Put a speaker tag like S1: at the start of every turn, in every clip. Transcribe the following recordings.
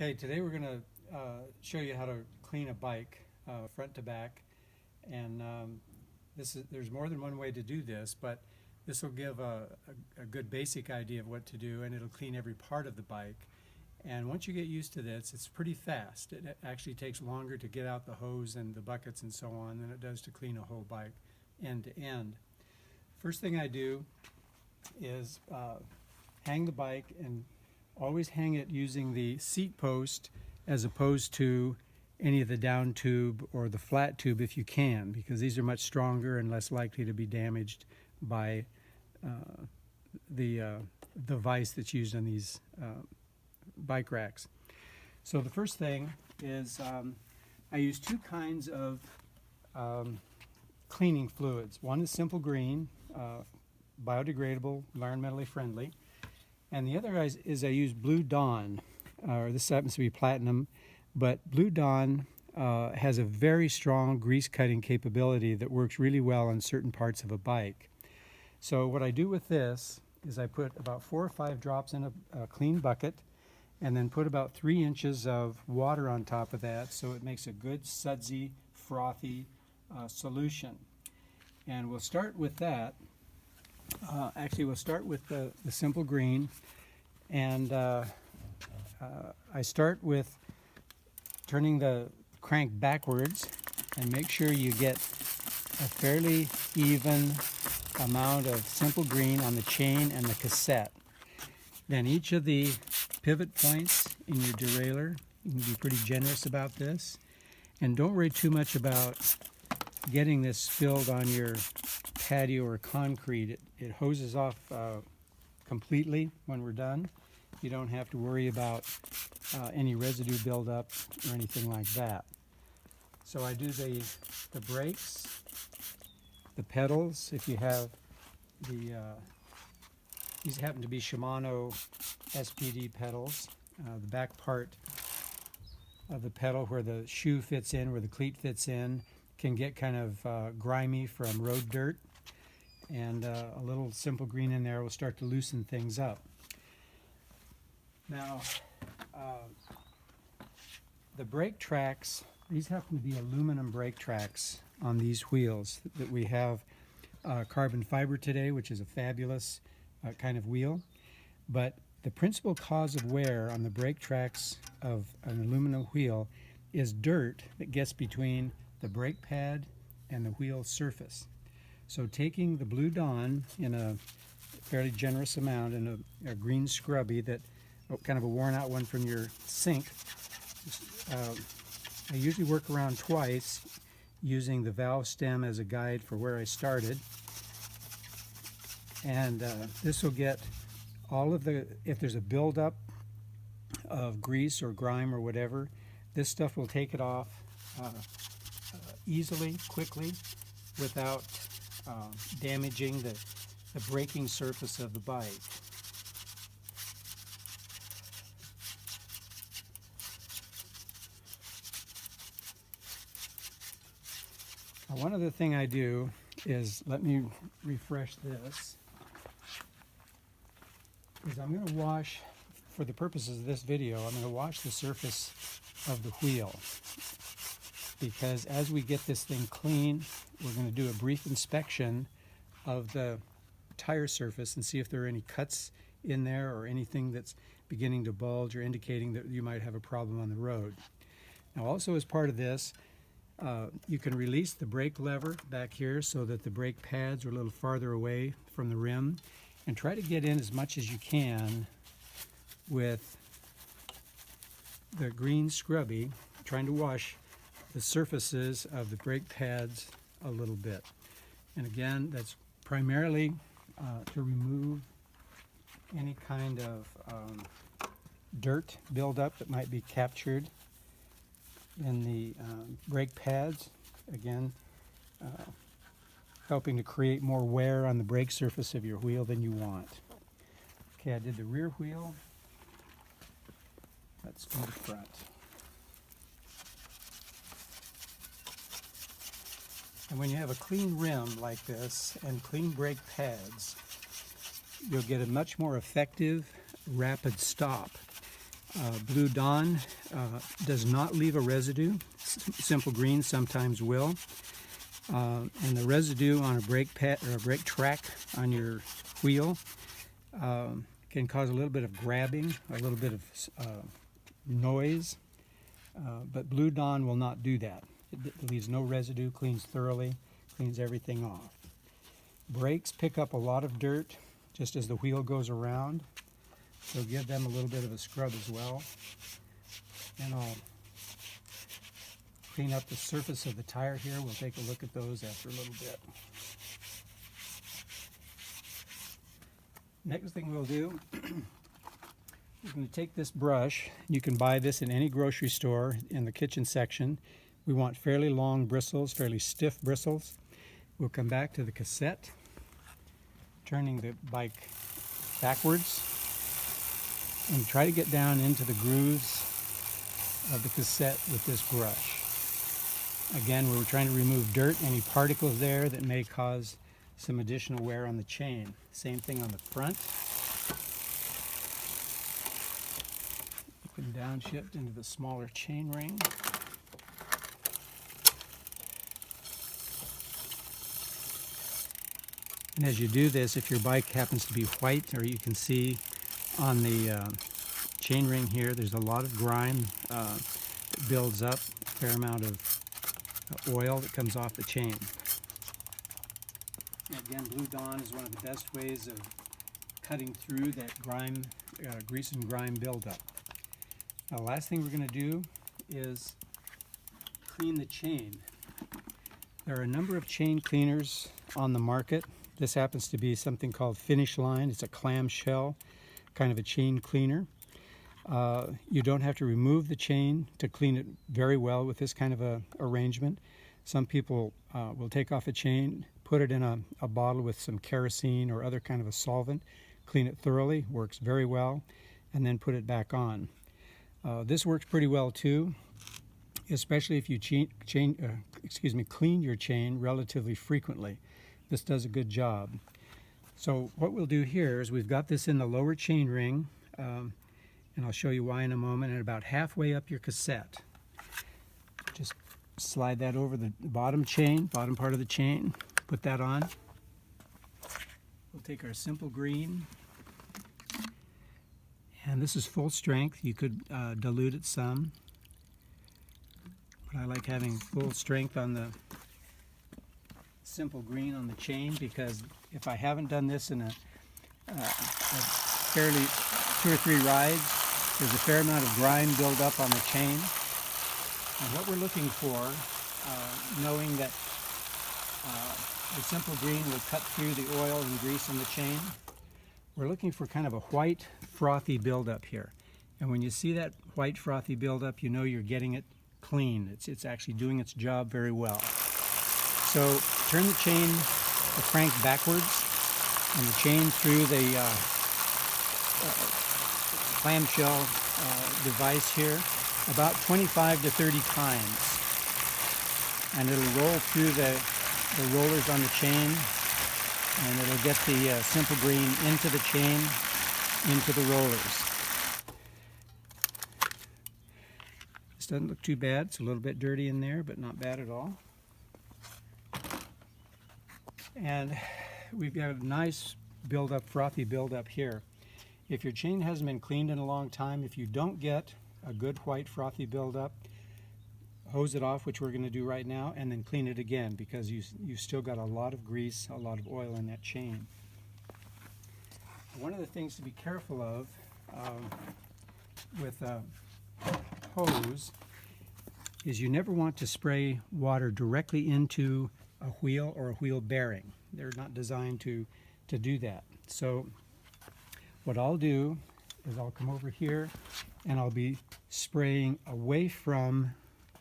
S1: Okay, today we're going to show you how to clean a bike front to back, and there's more than one way to do this, but this will give a good basic idea of what to do, and it'll clean every part of the bike. And once you get used to this, it's pretty fast. It actually takes longer to get out the hose and the buckets and so on than it does to clean a whole bike end to end. First thing I do is hang the bike, and always hang it using the seat post as opposed to any of the down tube or the flat tube if you can, because these are much stronger and less likely to be damaged by the vise that's used on these bike racks. So the first thing is I use two kinds of cleaning fluids. One is simple green, biodegradable, environmentally friendly. And the other is I use Blue Dawn, or this happens to be platinum, but Blue Dawn has a very strong grease cutting capability that works really well on certain parts of a bike. So what I do with this is I put about 4 or 5 drops in a clean bucket, and then put about 3 inches of water on top of that, so it makes a good sudsy, frothy solution. And we'll start with that. Actually, we'll start with the simple green, and I start with turning the crank backwards, and make sure you get a fairly even amount of simple green on the chain and the cassette. Then each of the pivot points in your derailleur, you can be pretty generous about this, and don't worry too much about getting this spilled on your patio or concrete. It hoses off completely when we're done. You don't have to worry about any residue buildup or anything like that. So I do the brakes, the pedals. If you have these happen to be Shimano SPD pedals. The back part of the pedal where the shoe fits in, where the cleat fits in, can get kind of grimy from road dirt, and a little simple green in there will start to loosen things up. Now, the brake tracks, these happen to be aluminum brake tracks on these wheels that we have carbon fiber today, which is a fabulous kind of wheel, but the principal cause of wear on the brake tracks of an aluminum wheel is dirt that gets between the brake pad and the wheel surface. So taking the Blue Dawn in a fairly generous amount in a green scrubby, that kind of a worn out one from your sink, I usually work around twice using the valve stem as a guide for where I started. And this will get all of the, if there's a buildup of grease or grime or whatever, this stuff will take it off easily, quickly, without damaging the braking surface of the bike. Now, one other thing I do is, let me refresh this, is I'm going to wash, for the purposes of this video, I'm going to wash the surface of the wheel, because as we get this thing clean, we're going to do a brief inspection of the tire surface and see if there are any cuts in there or anything that's beginning to bulge or indicating that you might have a problem on the road. Now, also as part of this, you can release the brake lever back here so that the brake pads are a little farther away from the rim, and try to get in as much as you can with the green scrubby, trying to wash the surfaces of the brake pads a little bit. And again, that's primarily to remove any kind of dirt buildup that might be captured in the brake pads. Again, helping to create more wear on the brake surface of your wheel than you want. Okay, I did the rear wheel. Let's do the front. And when you have a clean rim like this and clean brake pads, you'll get a much more effective, rapid stop. Blue Dawn does not leave a residue. Simple Green sometimes will. And the residue on a brake pad or a brake track on your wheel can cause a little bit of grabbing, a little bit of noise. But Blue Dawn will not do that. It leaves no residue, cleans thoroughly, cleans everything off. Brakes pick up a lot of dirt just as the wheel goes around, so give them a little bit of a scrub as well. And I'll clean up the surface of the tire here. We'll take a look at those after a little bit. Next thing we'll do, we're going to take this brush. You can buy this in any grocery store in the kitchen section. We want fairly long bristles, fairly stiff bristles. We'll come back to the cassette, turning the bike backwards, and try to get down into the grooves of the cassette with this brush. Again, we're trying to remove dirt, any particles there that may cause some additional wear on the chain. Same thing on the front. You can downshift into the smaller chain ring. And as you do this, if your bike happens to be white, or you can see on the chain ring here, there's a lot of grime that builds up, a fair amount of oil that comes off the chain. Again, Blue Dawn is one of the best ways of cutting through that grime, grease and grime buildup. Now, the last thing we're going to do is clean the chain. There are a number of chain cleaners on the market. This happens to be something called Finish Line. It's a clamshell kind of a chain cleaner. You don't have to remove the chain to clean it very well with this kind of a arrangement. Some people will take off a chain, put it in a bottle with some kerosene or other kind of a solvent, clean it thoroughly, works very well, and then put it back on. This works pretty well too, especially if you clean your chain relatively frequently. This does a good job. So what we'll do here is we've got this in the lower chain ring, and I'll show you why in a moment, and about halfway up your cassette. Just slide that over the bottom part of the chain, put that on. We'll take our Simple Green, and this is full strength. You could dilute it some, but I like having full strength on the Simple Green on the chain, because if I haven't done this in a fairly 2 or 3 rides, there's a fair amount of grime build up on the chain. And what we're looking for, knowing that the Simple Green will cut through the oil and grease on the chain, we're looking for kind of a white frothy buildup here. And when you see that white frothy buildup, you know you're getting it clean. It's actually doing its job very well. So turn the chain, the crank backwards, and the chain through the clamshell device here about 25 to 30 times. And it'll roll through the rollers on the chain, and it'll get the Simple Green into the chain, into the rollers. This doesn't look too bad. It's a little bit dirty in there, but not bad at all. And we've got a nice buildup, frothy buildup here. If your chain hasn't been cleaned in a long time, if you don't get a good white frothy buildup, hose it off, which we're going to do right now, and then clean it again, because you've still got a lot of grease, a lot of oil in that chain. One of the things to be careful of with a hose is you never want to spray water directly into a wheel or a wheel bearing. They're not designed to do that. So what I'll do is I'll come over here and I'll be spraying away from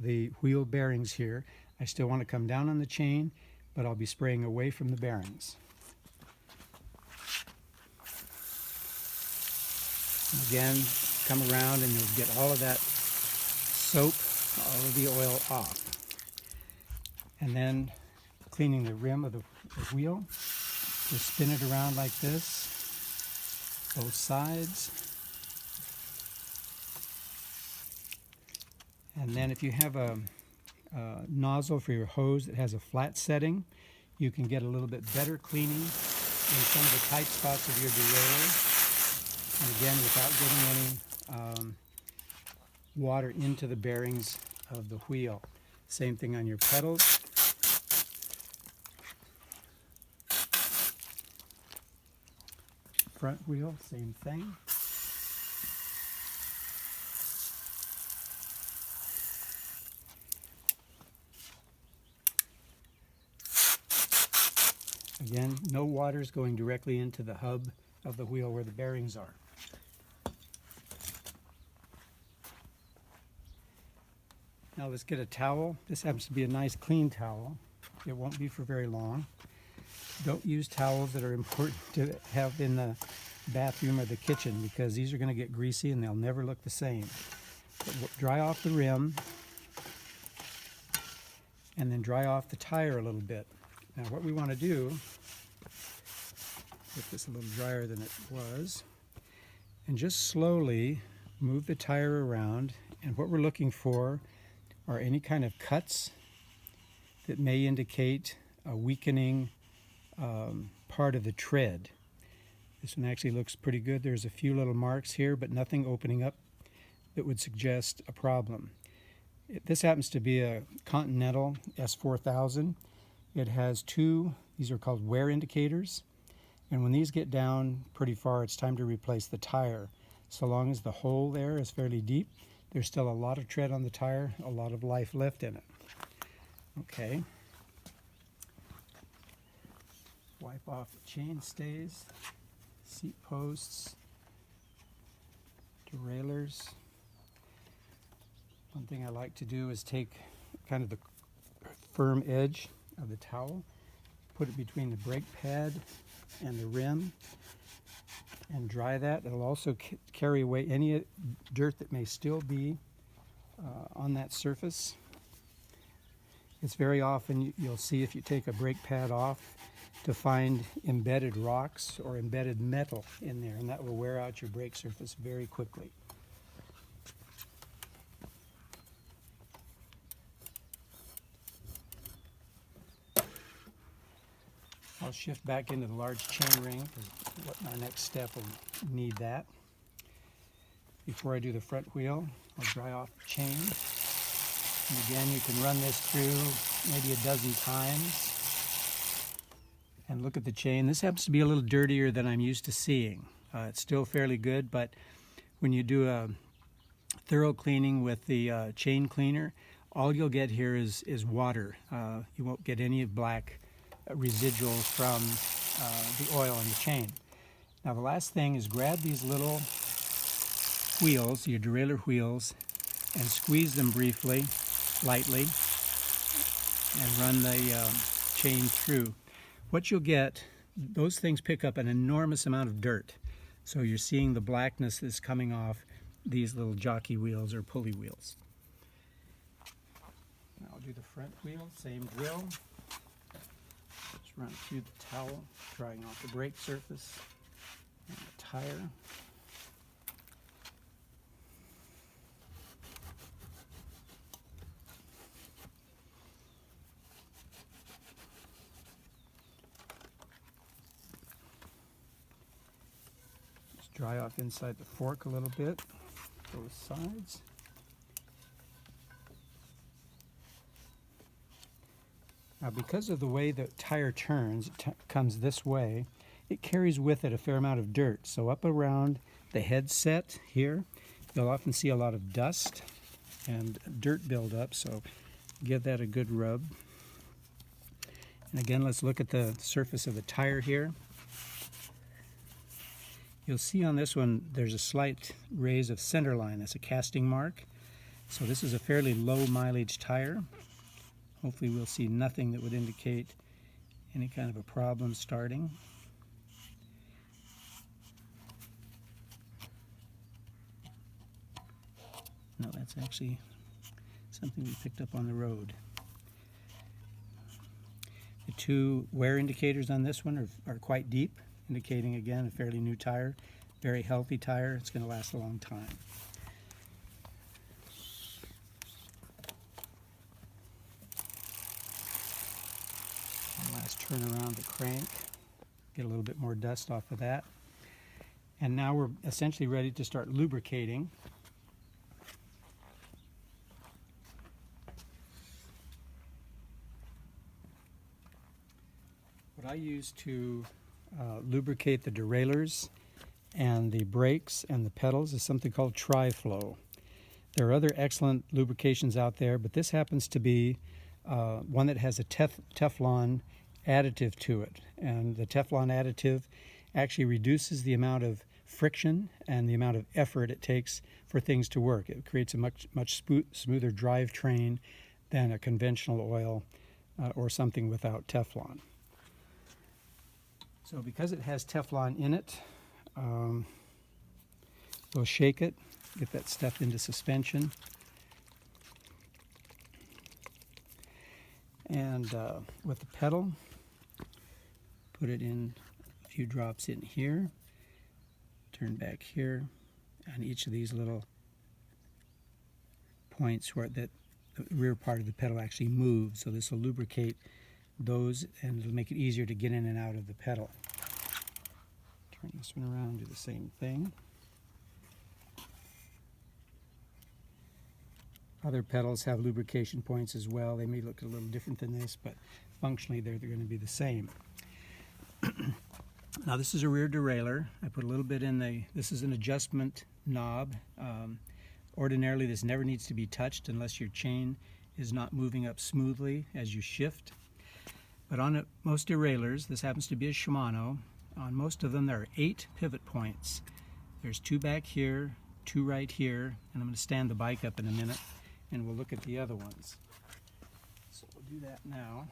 S1: the wheel bearings here. I still want to come down on the chain, but I'll be spraying away from the bearings. And again, come around and you'll get all of that soap, all of the oil off. And then cleaning the rim of the wheel, just spin it around like this, both sides. And then if you have a nozzle for your hose that has a flat setting, you can get a little bit better cleaning in some of the tight spots of your derailleur. And again, without getting any water into the bearings of the wheel. Same thing on your pedals. Front wheel, same thing. Again, no water is going directly into the hub of the wheel where the bearings are. Now let's get a towel. This happens to be a nice clean towel. It won't be for very long. Don't use towels that are important to have in the bathroom or the kitchen, because these are going to get greasy and they'll never look the same. But dry off the rim and then dry off the tire a little bit. Now what we want to do, get this a little drier than it was, and just slowly move the tire around, and what we're looking for are any kind of cuts that may indicate a weakening part of the tread. This one actually looks pretty good. There's a few little marks here, but nothing opening up that would suggest a problem. This happens to be a Continental S4000. It has two, these are called wear indicators, and when these get down pretty far, it's time to replace the tire. So long as the hole there is fairly deep, there's still a lot of tread on the tire, a lot of life left in it. Okay. Wipe off the chain stays, seat posts, derailleurs. One thing I like to do is take kind of the firm edge of the towel, put it between the brake pad and the rim, and dry that. It'll also carry away any dirt that may still be on that surface. It's very often you'll see, if you take a brake pad off, to find embedded rocks or embedded metal in there, and that will wear out your brake surface very quickly. I'll shift back into the large chain ring because my next step will need that. Before I do the front wheel, I'll dry off the chain. And again, you can run this through maybe a dozen times and look at the chain. This happens to be a little dirtier than I'm used to seeing. It's still fairly good, but when you do a thorough cleaning with the chain cleaner, all you'll get here is water. You won't get any black residuals from the oil in the chain. Now the last thing is grab these little wheels, your derailleur wheels, and squeeze them briefly, lightly, and run the chain through. What you'll get, those things pick up an enormous amount of dirt. So you're seeing the blackness that's coming off these little jockey wheels or pulley wheels. Now I'll do the front wheel, same drill. Just run through the towel, drying off the brake surface and the tire. Dry off inside the fork a little bit, both sides. Now because of the way the tire turns, it comes this way, it carries with it a fair amount of dirt. So up around the headset here, you'll often see a lot of dust and dirt build up, so give that a good rub. And again, let's look at the surface of the tire here. You'll see on this one there's a slight raise of center line. That's a casting mark. So this is a fairly low mileage tire. Hopefully we'll see nothing that would indicate any kind of a problem starting. No, that's actually something we picked up on the road. The two wear indicators on this one are quite deep, indicating again a fairly new tire, very healthy tire. It's going to last a long time. turn around the crank, get a little bit more dust off of that. And now we're essentially ready to start lubricating. What I use to lubricate the derailleurs and the brakes and the pedals is something called Tri-Flow. There are other excellent lubrications out there, but this happens to be one that has a Teflon additive to it. And the Teflon additive actually reduces the amount of friction and the amount of effort it takes for things to work. It creates a much smoother drivetrain than a conventional oil or something without Teflon. So because it has Teflon in it, we'll shake it, get that stuff into suspension. And with the pedal, put it in a few drops in here, turn back here on each of these little points where the rear part of the pedal actually moves. So this will lubricate those and it'll make it easier to get in and out of the pedal. Turn this one around, do the same thing. Other pedals have lubrication points as well. They may look a little different than this, but functionally they're going to be the same. Now this is a rear derailleur. I put a little bit in this is an adjustment knob. Ordinarily this never needs to be touched unless your chain is not moving up smoothly as you shift. But on most derailleurs, this happens to be a Shimano, on most of them there are 8 pivot points. There's 2 back here, 2 right here, and I'm going to stand the bike up in a minute and we'll look at the other ones. So we'll do that now.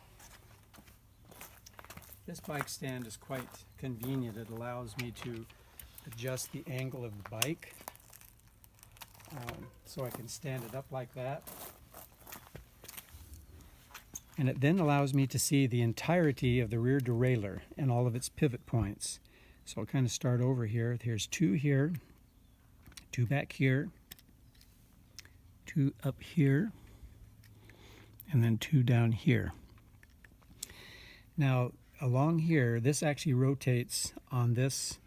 S1: This bike stand is quite convenient. It allows me to adjust the angle of the bike so I can stand it up like that. And it then allows me to see the entirety of the rear derailleur and all of its pivot points. So I'll kind of start over here. Here's 2 here, 2 back here, 2 up here, and then 2 down here. Now along here, this actually rotates on this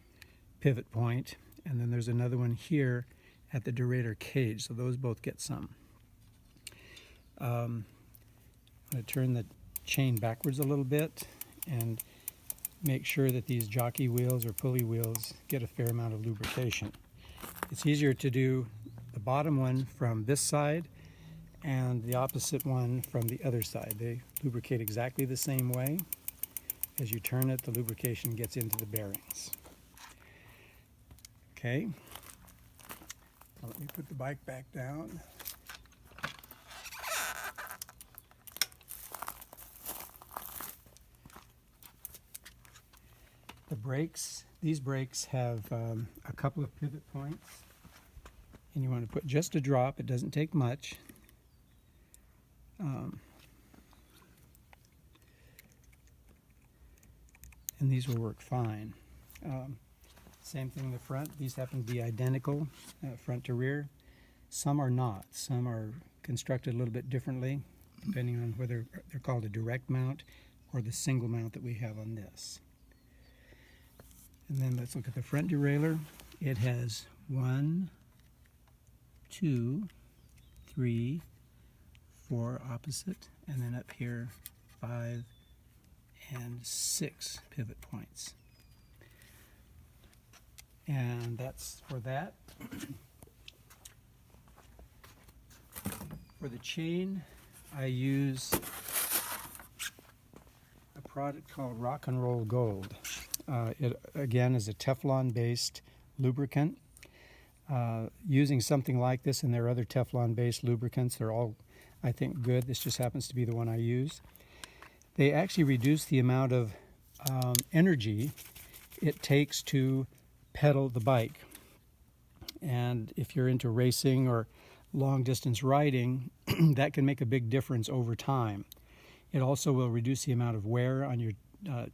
S1: pivot point, and then there's another one here at the derailleur cage, so those both get some. I'm going to turn the chain backwards a little bit and make sure that these jockey wheels or pulley wheels get a fair amount of lubrication. It's easier to do the bottom one from this side and the opposite one from the other side. They lubricate exactly the same way. As you turn it, the lubrication gets into the bearings. Okay, now let me put the bike back down. The brakes, these brakes have a couple of pivot points, and you want to put just a drop. It doesn't take much. And these will work fine. Same thing in the front. These happen to be identical, front to rear. Some are not. Some are constructed a little bit differently, depending on whether they're called a direct mount or the single mount that we have on this. And then let's look at the front derailleur. It has 1, 2, 3, 4 opposite, and then up here 5 and 6 pivot points. And that's for that. For the chain, I use a product called Rock and Roll Gold. It again is a Teflon-based lubricant. Using something like this, and there are other Teflon-based lubricants, they're all, I think, good. This just happens to be the one I use. They actually reduce the amount of energy it takes to pedal the bike. And if you're into racing or long distance riding, that can make a big difference over time. It also will reduce the amount of wear on your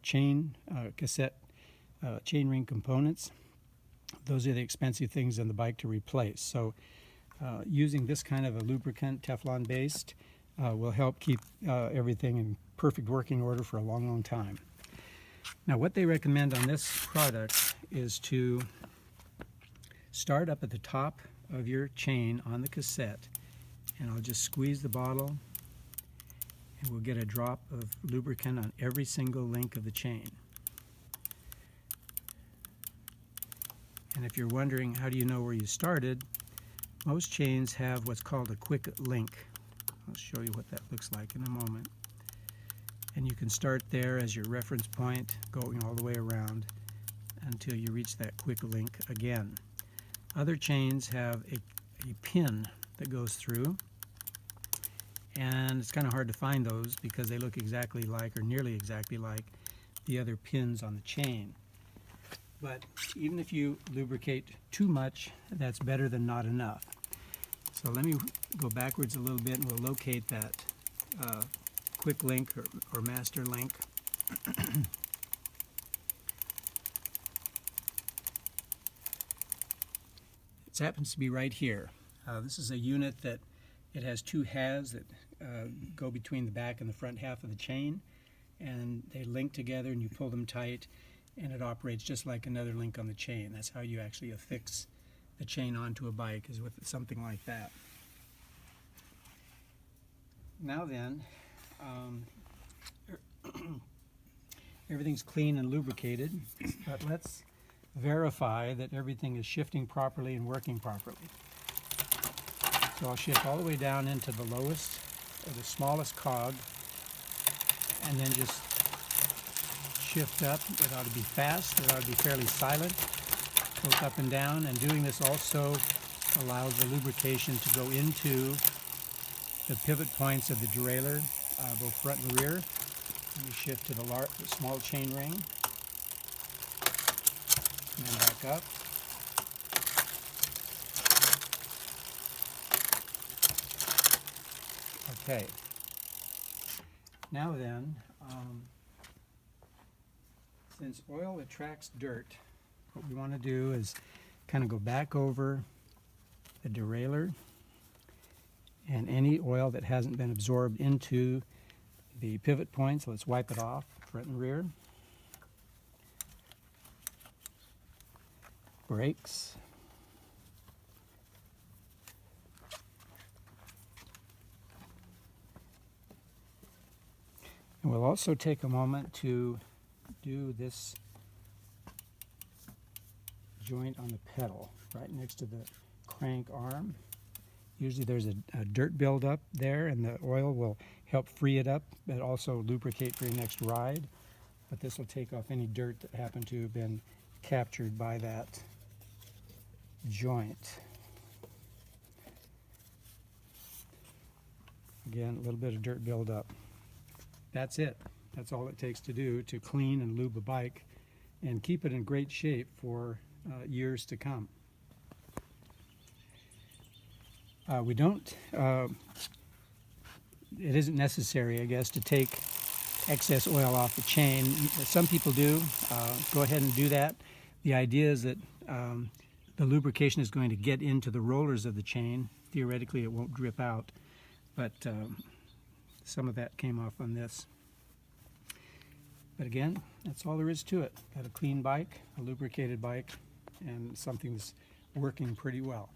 S1: chain ring components. Those are the expensive things on the bike to replace. So using this kind of a lubricant, Teflon based, will help keep everything in perfect working order for a long, long time. Now, what they recommend on this product is to start up at the top of your chain on the cassette, and I'll just squeeze the bottle and we'll get a drop of lubricant on every single link of the chain. And if you're wondering how do you know where you started, most chains have what's called a quick link. I'll show you what that looks like in a moment. And you can start there as your reference point, going all the way around until you reach that quick link again. Other chains have a pin that goes through, and it's kind of hard to find those because they look exactly like, or nearly exactly like, the other pins on the chain. But even if you lubricate too much, that's better than not enough. So let me go backwards a little bit and we'll locate that quick link or master link. It happens to be right here. This is a unit that it has two halves that go between the back and the front half of the chain, and they link together and you pull them tight and it operates just like another link on the chain. That's how you actually affix the chain onto a bike, is with something like that. Now then, everything's clean and lubricated, but let's verify that everything is shifting properly and working properly. So I'll shift all the way down into the lowest, or the smallest cog, and then just shift up. It ought to be fast, it ought to be fairly silent, both up and down, and doing this also allows the lubrication to go into the pivot points of the derailleur, both front and rear. Let me shift to the small chain ring, and then back up. Okay. Now then, since oil attracts dirt, what we want to do is kind of go back over the derailleur and any oil that hasn't been absorbed into the pivot points. Let's wipe it off, front and rear. Brakes. And we'll also take a moment to do this joint on the pedal, right next to the crank arm. Usually there's a dirt buildup there, and the oil will help free it up, but also lubricate for your next ride. But this will take off any dirt that happened to have been captured by that joint. Again, a little bit of dirt buildup. That's it. That's all it takes to do to clean and lube a bike and keep it in great shape for years to come. We don't, it isn't necessary, I guess, to take excess oil off the chain. Some people do. Go ahead and do that. The idea is that the lubrication is going to get into the rollers of the chain. Theoretically, it won't drip out, but some of that came off on this. But again, that's all there is to it. Got a clean bike, a lubricated bike, and something that's working pretty well.